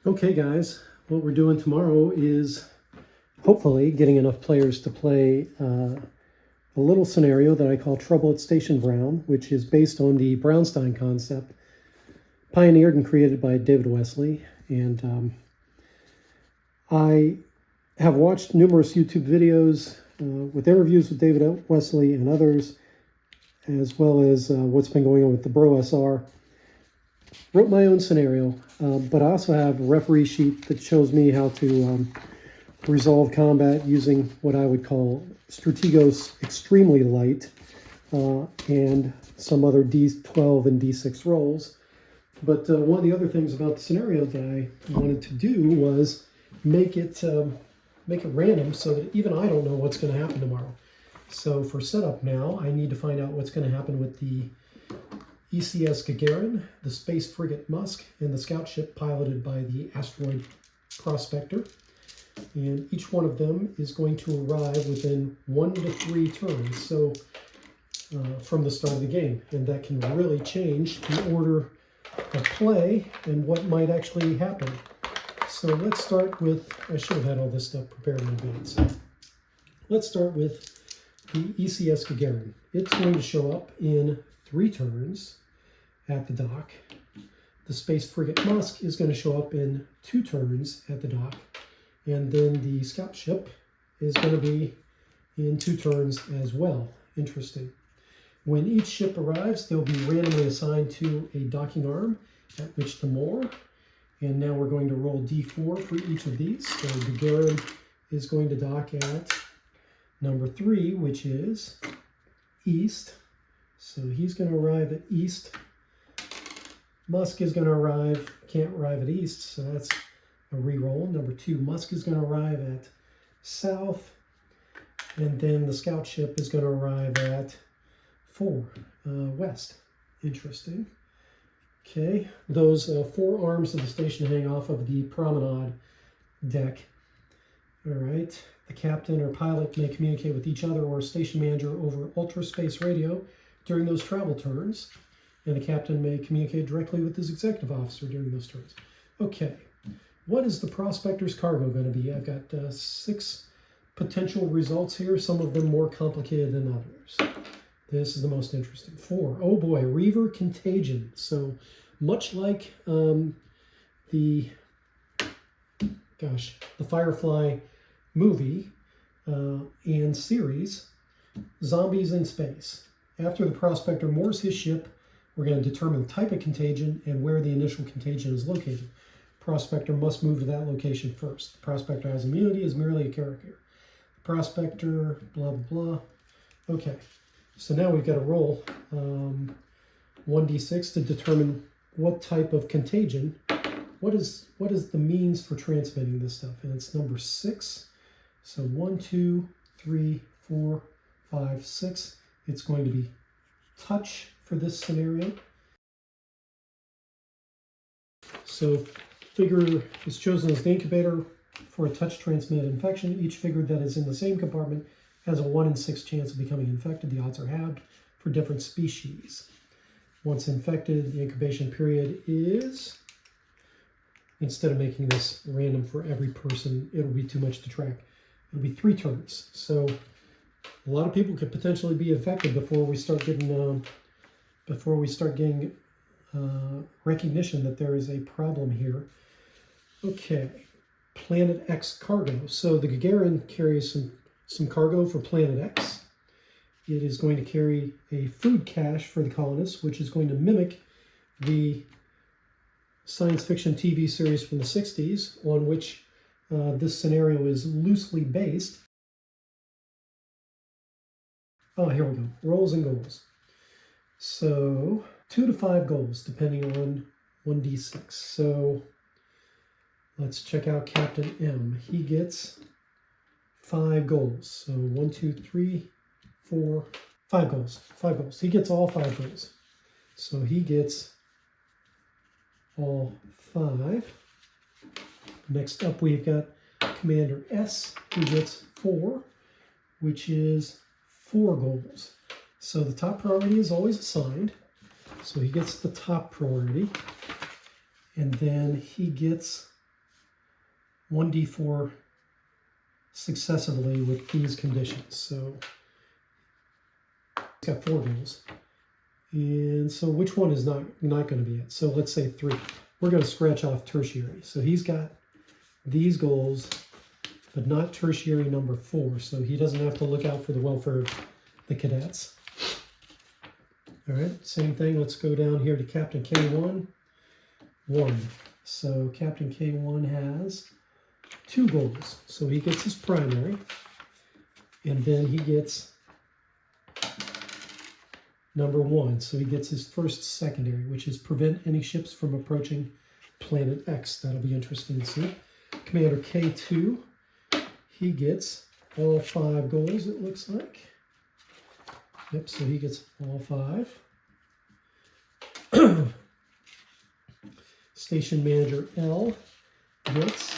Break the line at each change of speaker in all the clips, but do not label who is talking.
Okay guys, what we're doing tomorrow is hopefully getting enough players to play a little scenario that I call Trouble at Station Brown, which is based on the Braunstein concept, pioneered and created by David Wesley. And I have watched numerous YouTube videos with interviews with David Wesley and others, as well as what's been going on with the Bro SR. Wrote my own scenario, but I also have a referee sheet that shows me how to resolve combat using what I would call Strategos Extremely Light and some other D12 and D6 rolls. But one of the other things about the scenario that I wanted to do was make it random so that even I don't know what's going to happen tomorrow. So for setup now, I need to find out what's going to happen with the ECS Gagarin, the space frigate Musk, and the scout ship piloted by the asteroid Prospector. And each one of them is going to arrive within 1 to 3 turns, so from the start of the game. And that can really change the order of play and what might actually happen. So let's start with, I should have had all this stuff prepared in advance. Let's start with the ECS Gagarin. It's going to show up in 3 turns at the dock. The space frigate Musk is going to show up in 2 turns at the dock. And then the scout ship is going to be in 2 turns as well. Interesting. When each ship arrives, they'll be randomly assigned to a docking arm at which to moor. And now we're going to roll D4 for each of these. So Gagarin is going to dock at number 3, which is east. So he's going to arrive at east. Musk is going to can't arrive at east, so that's a re-roll. Number 2, Musk is going to arrive at south. And then the scout ship is going to arrive at 4, west. Interesting. Okay, those 4 arms of the station hang off of the promenade deck. All right, the captain or pilot may communicate with each other or station manager over ultra-space radio during those travel turns, and the captain may communicate directly with his executive officer during those turns. Okay, what is the Prospector's cargo going to be? I've got 6 potential results here, some of them more complicated than others. This is the most interesting. 4, oh boy, Reaver Contagion. So much like the Firefly movie and series, Zombies in Space. After the Prospector moors his ship, we're going to determine the type of contagion and where the initial contagion is located. Prospector must move to that location first. The Prospector has immunity, is merely a character. Prospector, blah, blah, blah. Okay, so now we've got to roll 1d6 to determine what type of contagion, what is the means for transmitting this stuff. And it's number 6. So 1, 2, 3, 4, 5, 6. It's going to be touch for this scenario. So figure is chosen as the incubator for a touch-transmitted infection. Each figure that is in the same compartment has a 1 in 6 chance of becoming infected. The odds are halved for different species. Once infected, the incubation period is, instead of making this random for every person, it'll be too much to track. It'll be 3 turns. So a lot of people could potentially be infected before we start getting recognition that there is a problem here. Okay, Planet X cargo. So the Gagarin carries some cargo for Planet X. It is going to carry a food cache for the colonists, which is going to mimic the science fiction TV series from the 60s, on which this scenario is loosely based. Oh, here we go. Rolls and goals. So 2 to 5 goals, depending on 1d6. So let's check out Captain M. He gets 5 goals. So 1, 2, 3, 4, 5 goals. 5 goals. He gets all 5 goals. So he gets all 5. Next up, we've got Commander S, who gets 4, which is 4 goals. So the top priority is always assigned. So he gets the top priority. And then he gets 1d4 successively with these conditions. So it's got 4 goals. And so which one is not going to be it? So let's say 3. We're going to scratch off tertiary. So he's got these goals, but not tertiary number 4. So he doesn't have to look out for the welfare of the cadets. All right, same thing. Let's go down here to Captain K1. 1. So Captain K1 has 2 goals. So he gets his primary, and then he gets number 1. So he gets his first secondary, which is prevent any ships from approaching planet X. That'll be interesting to see. Commander K2, he gets all 5 goals, it looks like. Yep, so he gets all 5. Station Manager L gets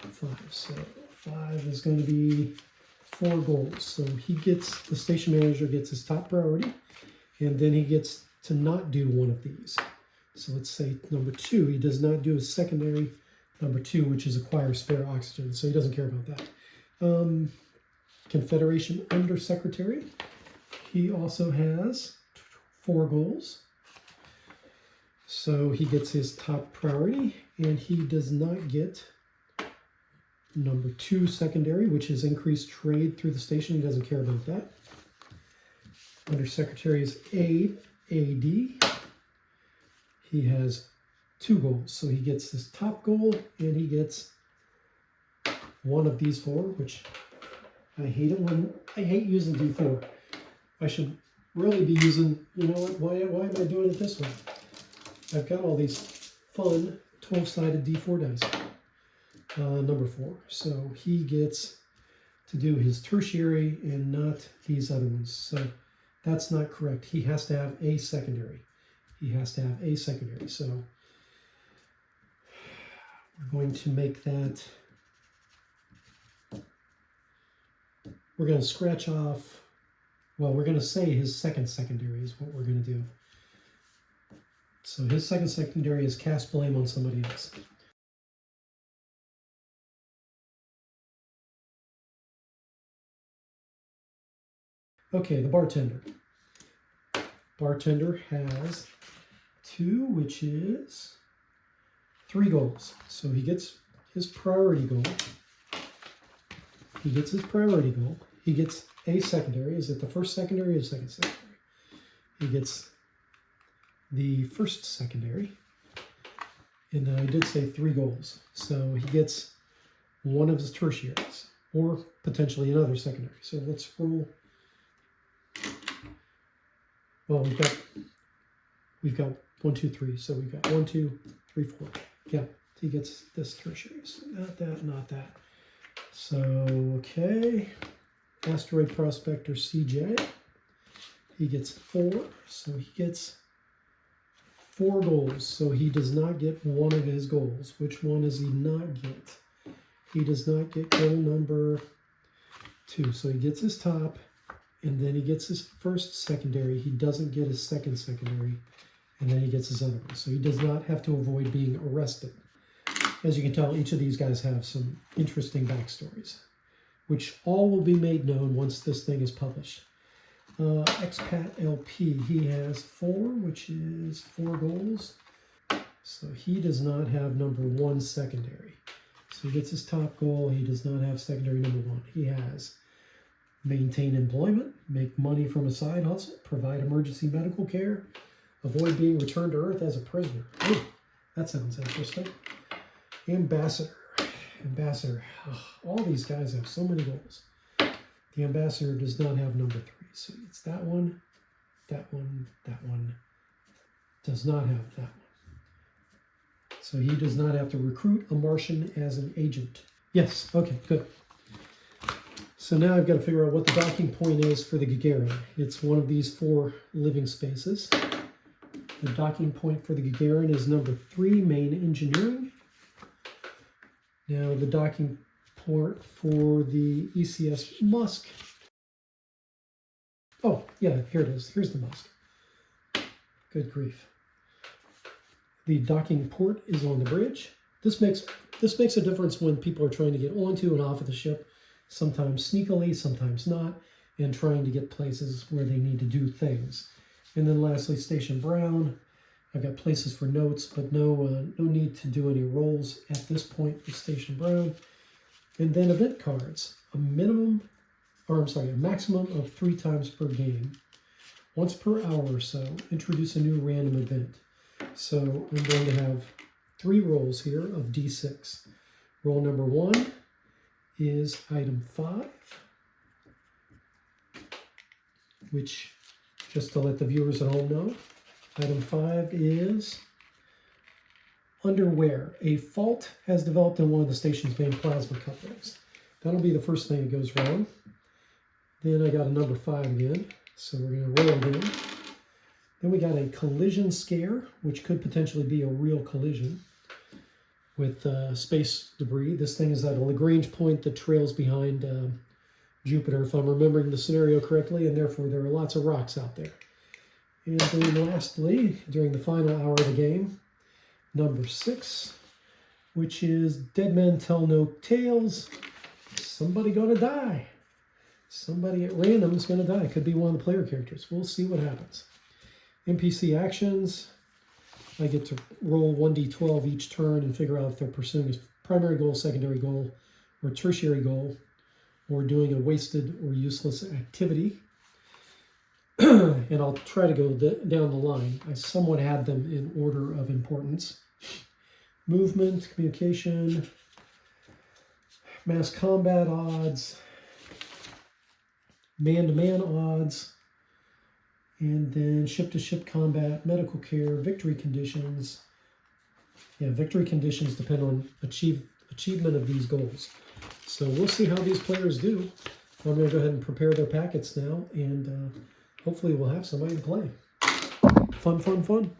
5. So 5 is going to be 4 goals. So he gets, the station manager gets his top priority, and then he gets to not do one of these. So let's say number 2, he does not do a secondary number 2, which is acquire spare oxygen. So he doesn't care about that. Confederation Undersecretary, he also has 4 goals. So he gets his top priority, and he does not get number 2 secondary, which is increased trade through the station. He doesn't care about that. Undersecretary's aide, AD, he has 2 goals. So he gets his top goal, and he gets one of these 4, which I hate it when I hate using D4. I should really be using, you know what, why am I doing it this way? I've got all these fun 12-sided D4 dice. Number 4. So he gets to do his tertiary and not these other ones. So that's not correct. He has to have a secondary. He has to have a secondary. So we're going to make that, we're going to scratch off, well, we're going to say his second secondary is what we're going to do. So his second secondary is cast blame on somebody else. Okay, the bartender. Bartender has 2, which is 3 goals. So he gets his priority goal. He gets his priority goal. He gets a secondary. Is it the first secondary or the second secondary? He gets the first secondary. And then I did say 3 goals. So he gets one of his tertiaries, or potentially another secondary. So let's roll. Well, we've got 1, 2, 3. So we've got 1, 2, 3, 4. Yeah, he gets this tertiary. So not that, not that. So, okay. Asteroid Prospector CJ. He gets 4. So he gets 4 goals. So he does not get one of his goals. Which one does he not get? He does not get goal number 2. So he gets his top, and then he gets his first secondary. He doesn't get his second secondary, and then he gets his other one. So he does not have to avoid being arrested. As you can tell, each of these guys have some interesting backstories, which all will be made known once this thing is published. Expat LP, he has 4, which is 4 goals. So he does not have number 1 secondary. So he gets his top goal. He does not have secondary number 1. He has maintain employment, make money from a side hustle, provide emergency medical care, avoid being returned to Earth as a prisoner. Ooh, that sounds interesting. Ambassador. Ambassador. Oh, all these guys have so many goals. The ambassador does not have number 3. So it's that one, that one, that one. Does not have that one. So he does not have to recruit a Martian as an agent. Yes, okay, good. So now I've got to figure out what the docking point is for the Gagarin. It's one of these 4 living spaces. The docking point for the Gagarin is number 3, main engineering. Now the docking port for the ECS Musk. Oh, yeah, here it is. Here's the Musk. Good grief. The docking port is on the bridge. This makes a difference when people are trying to get onto and off of the ship, sometimes sneakily, sometimes not, and trying to get places where they need to do things. And then lastly, Station Brown. I've got places for notes, but no need to do any rolls at this point with Station Brown. And then event cards, a maximum of 3 times per game. Once per hour or so, introduce a new random event. So I'm going to have 3 rolls here of D6. Roll number 1 is item 5, which, just to let the viewers at home know, item 5 is underwear. A fault has developed in one of the station's main plasma couplings. That'll be the first thing that goes wrong. Then I got a number 5 again, so we're going to roll again. Then we got a collision scare, which could potentially be a real collision with space debris. This thing is at a Lagrange point that trails behind Jupiter, if I'm remembering the scenario correctly, and therefore there are lots of rocks out there. And then lastly, during the final hour of the game, number 6, which is Dead Men Tell No Tales. Somebody gonna die. Somebody at random is gonna die. Could be one of the player characters. We'll see what happens. NPC actions. I get to roll 1d12 each turn and figure out if they're pursuing a primary goal, secondary goal, or tertiary goal, or doing a wasted or useless activity. And I'll try to go down the line. I somewhat had them in order of importance. Movement, communication, mass combat odds, man-to-man odds, and then ship-to-ship combat, medical care, victory conditions. Yeah, victory conditions depend on achievement of these goals. So we'll see how these players do. I'm going to go ahead and prepare their packets now, and hopefully we'll have somebody to play. Fun, fun, fun.